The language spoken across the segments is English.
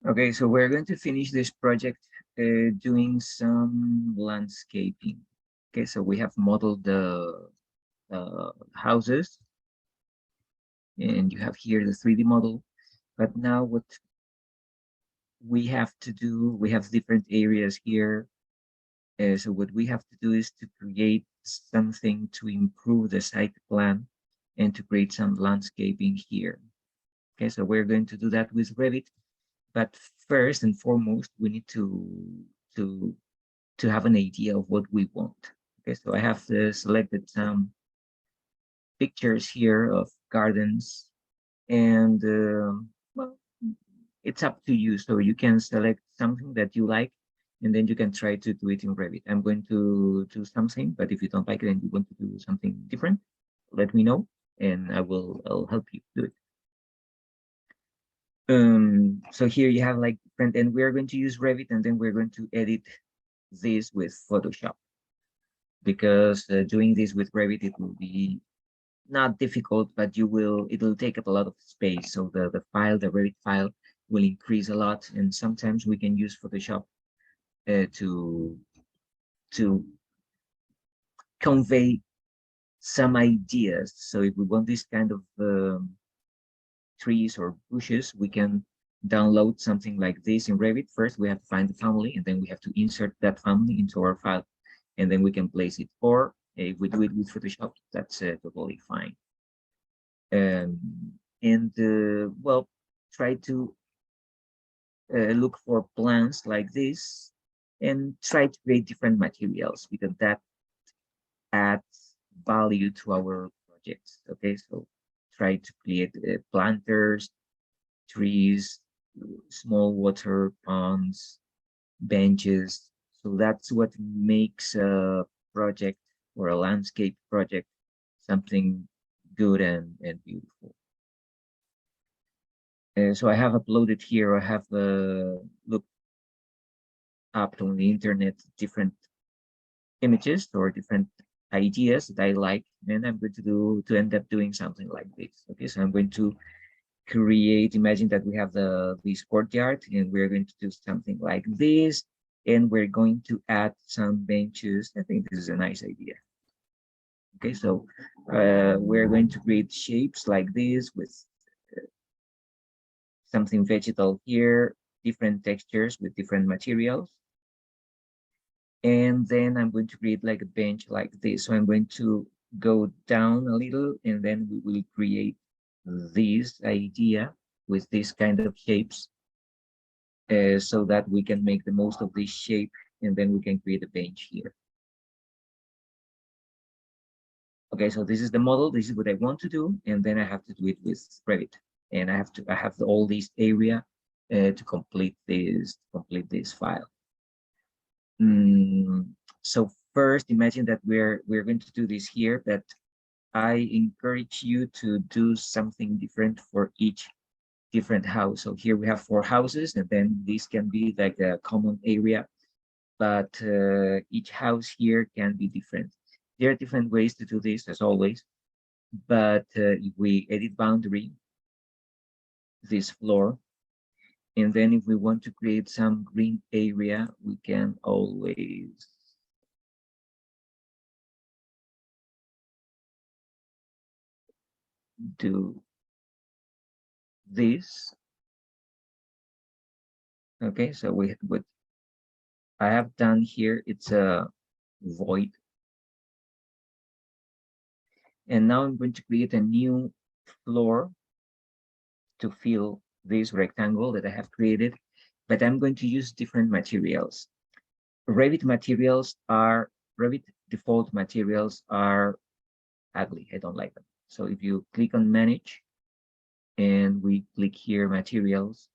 Okay, so we're going to finish this project doing some landscaping. Okay, so we have modeled the houses, and you have here the 3D model. But now what we have to do, we have different areas here. So what we have to do is to create something to improve the site plan and to create some landscaping here. Okay, so we're going to do that with Revit. But first and foremost, we need to to have an idea of what we want. Okay, so I have selected some pictures here of gardens, and well, it's up to you. So you can select something that you like, and then you can try to do it in Revit. I'm going to do something, but if you don't like it and you want to do something different, let me know, and I'll help you do it. So here you have like different, and we're going to use Revit, and then we're going to edit this with Photoshop, because doing this with Revit, it will be not difficult, but it'll take up a lot of space. So the file, the Revit file, will increase a lot, and sometimes we can use Photoshop to convey some ideas. So if we want this kind of trees or bushes, we can download something like this in Revit. First, we have to find the family, and then we have to insert that family into our file, and then we can place it. Or if we do it with Photoshop, that's totally fine. And well, try to look for plants like this and try to create different materials, because that adds value to our projects. Okay, so try to create planters, trees, small water ponds, benches. So that's what makes a project or a landscape project something good and beautiful. So I have uploaded here, I have looked up on the internet different images or different ideas that I like, and I'm going to end up doing something like this. Okay, so I'm going to create, imagine that we have this courtyard, and we're going to do something like this, and we're going to add some benches. I think this is a nice idea. Okay, so we're going to create shapes like this with something vegetal here, different textures with different materials. And then I'm going to create like a bench like this. So I'm going to go down a little, and then we will create this idea with this kind of shapes, so that we can make the most of this shape, and then we can create a bench here. Okay, so this is the model, this is what I want to do, and then I have to do it with Revit, and I have all this area to complete this file. So first, imagine that we're going to do this here, but I encourage you to do something different for each different house. So here we have 4 houses, and then this can be like a common area, but each house here can be different. There are different ways to do this, as always, but if we edit boundary, this floor, and then if we want to create some green area, we can always do this. Okay, so what I have done here, it's a void, and now I'm going to create a new floor to fill this rectangle that I have created, but I'm going to use different materials. Revit default materials are ugly. I don't like them. So if you click on manage, and we click here materials,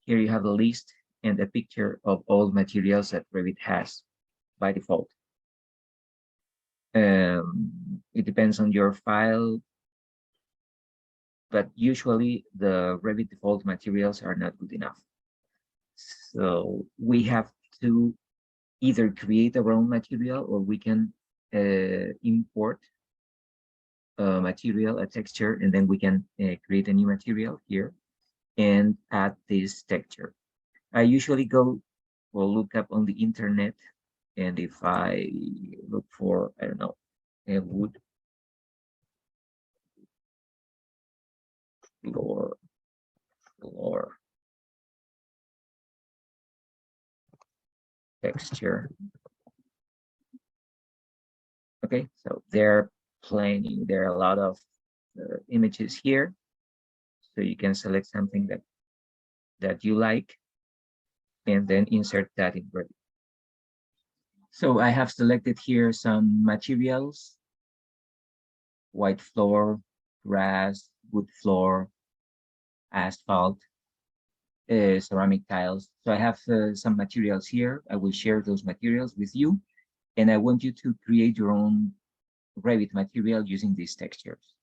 here you have a list and a picture of all materials that Revit has by default. It depends on your file, but usually the Revit default materials are not good enough. So we have to either create our own material, or we can import a material, a texture, and then we can create a new material here and add this texture. I usually go or look up on the internet, and if I look for, I don't know, a wood floor, floor texture. Okay, so they're planning. There are a lot of images here, so you can select something that you like, and then insert that in Revit. So I have selected here some materials: white floor, grass, wood floor, asphalt, ceramic tiles. So I have some materials here. I will share those materials with you, and I want you to create your own Revit material using these textures.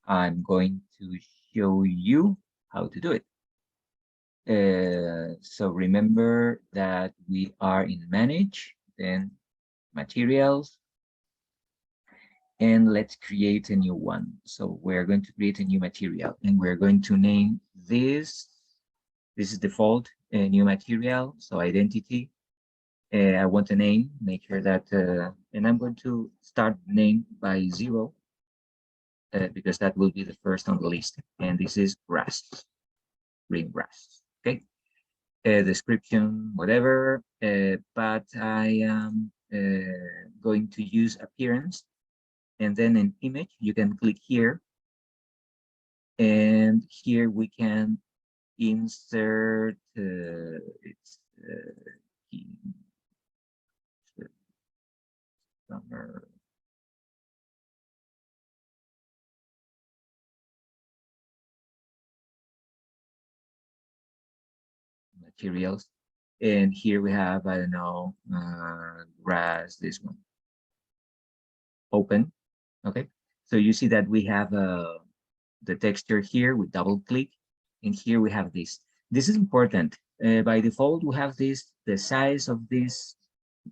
I'm going to show you how to do it. So remember that we are in Manage, then Materials, and let's create a new one. So we're going to create a new material, and we're going to name this. This is default, a new material, so identity. I want a name, make sure that, and I'm going to start name by 0, because that will be the first on the list. And this is grass, green grass, okay? Description, whatever, but I am going to use appearance, and then an image. You can click here, and here we can insert it's summer materials, and here we have, I don't know, grass, this one, open. Okay, so you see that we have the texture here with double click, and here we have this. This is important. By default, we have this, the size of this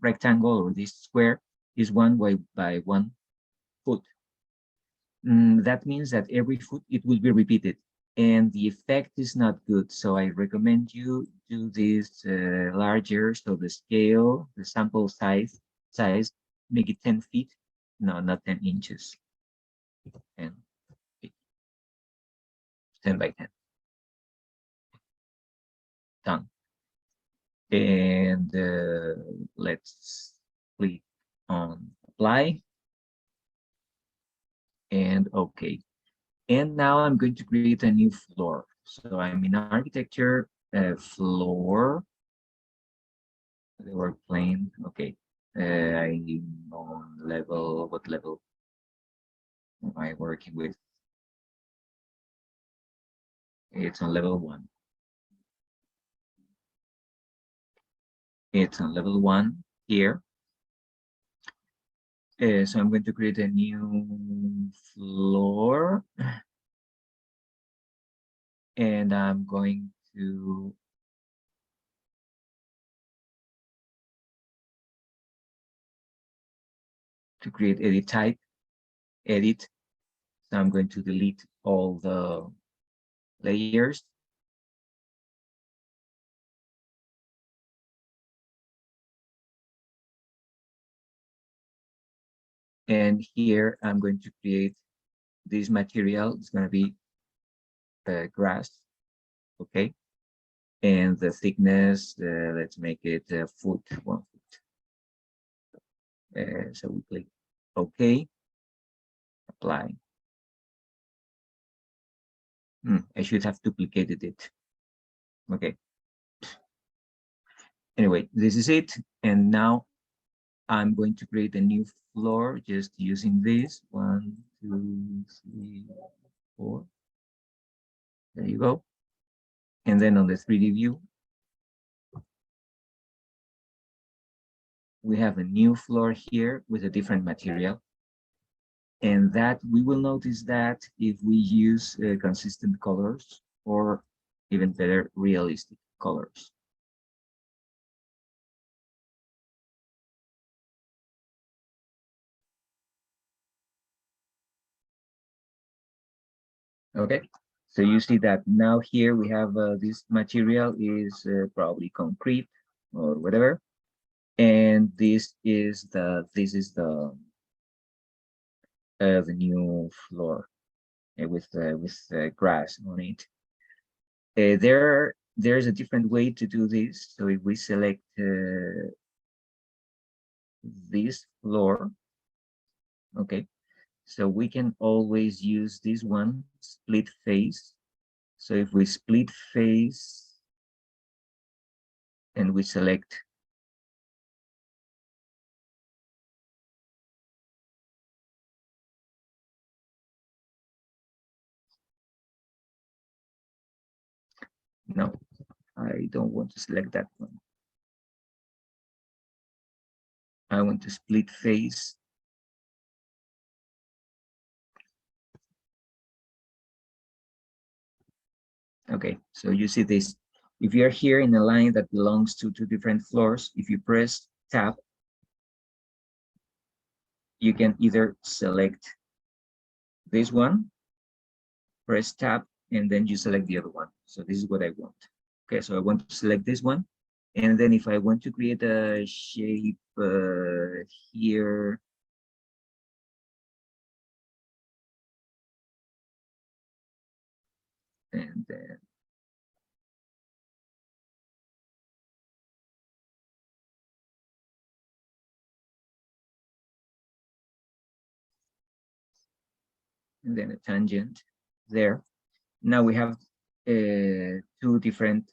rectangle or this square is 1 by 1 foot. That means that every foot it will be repeated, and the effect is not good. So I recommend you do this larger, so the scale, the sample size, make it 10 feet. No, not 10 inches. 10 feet. 10 by 10. Done. And let's click on apply and OK. And now I'm going to create a new floor. So I'm in architecture, floor, the work plane. Okay. I'm on level, what level am I working with? It's on level 1. It's on level 1 here. So I'm going to create a new floor, and I'm going to create edit type, edit. So I'm going to delete all the layers. And here I'm going to create this material. It's going to be grass, okay? And the thickness, let's make it a foot, 1 foot. So we click OK, apply. I should have duplicated it. Okay. Anyway, this is it. And now I'm going to create a new floor just using this. 1, 2, 3, 4. There you go. And then on the 3D view, we have a new floor here with a different material. And that we will notice that if we use consistent colors, or even better, realistic colors. Okay, So you see that now here we have this material is probably concrete or whatever, and this is the new floor with grass on it. There's a different way to do this. So if we select this floor, okay, so we can always use this one, split face. So if we split face and we select no, I don't want to select that one. I want to split face. Okay, so you see this. If you're here in a line that belongs to two different floors, if you press tab, you can either select this one, press tab, and then you select the other one. So this is what I want. Okay, so I want to select this one. And then if I want to create a shape here, and then a tangent there. Now we have two different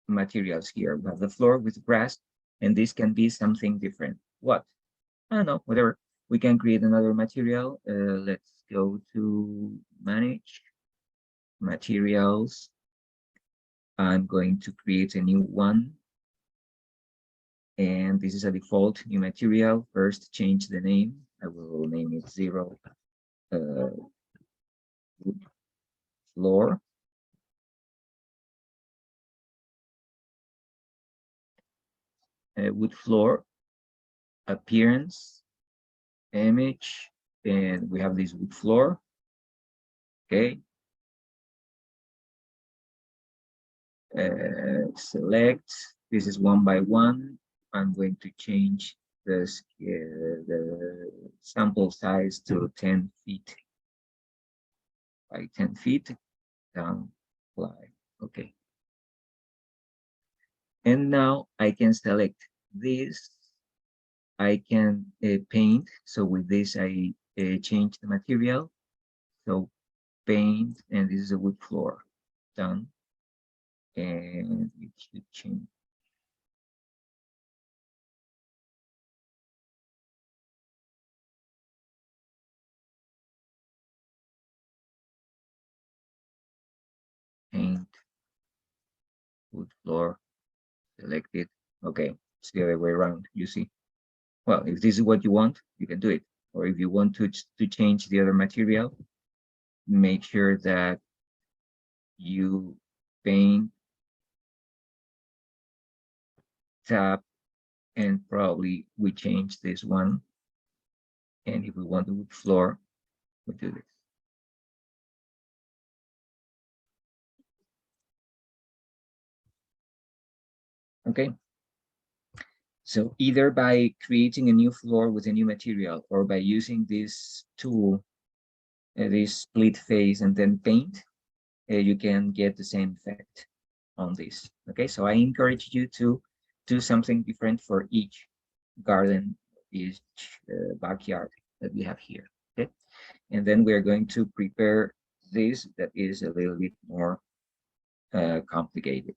materials here. We have the floor with grass, and this can be something different. What? I don't know, whatever. We can create another material. Let's go to manage materials. I'm going to create a new one. And this is a default new material. First, change the name. I will name it 0 wood floor. Wood floor, appearance, image, and we have this wood floor. Okay. Select. This is 1 by 1. I'm going to change the sample size to 10 feet by 10 feet. Down, apply. Okay. And now I can select this. I can paint. So with this, I change the material. So paint, and this is a wood floor. Done. And it should change. Paint, wood floor, select it. Okay, it's the other way around, you see. Well, if this is what you want, you can do it. Or if you want to change the other material, make sure that you paint, tap, and probably we change this one. And if we want the wood floor, we do this. Okay. So either by creating a new floor with a new material or by using this tool, this split face and then paint, you can get the same effect on this. Okay, so I encourage you to do something different for each garden, each backyard that we have here. Okay, and then we're going to prepare this that is a little bit more complicated.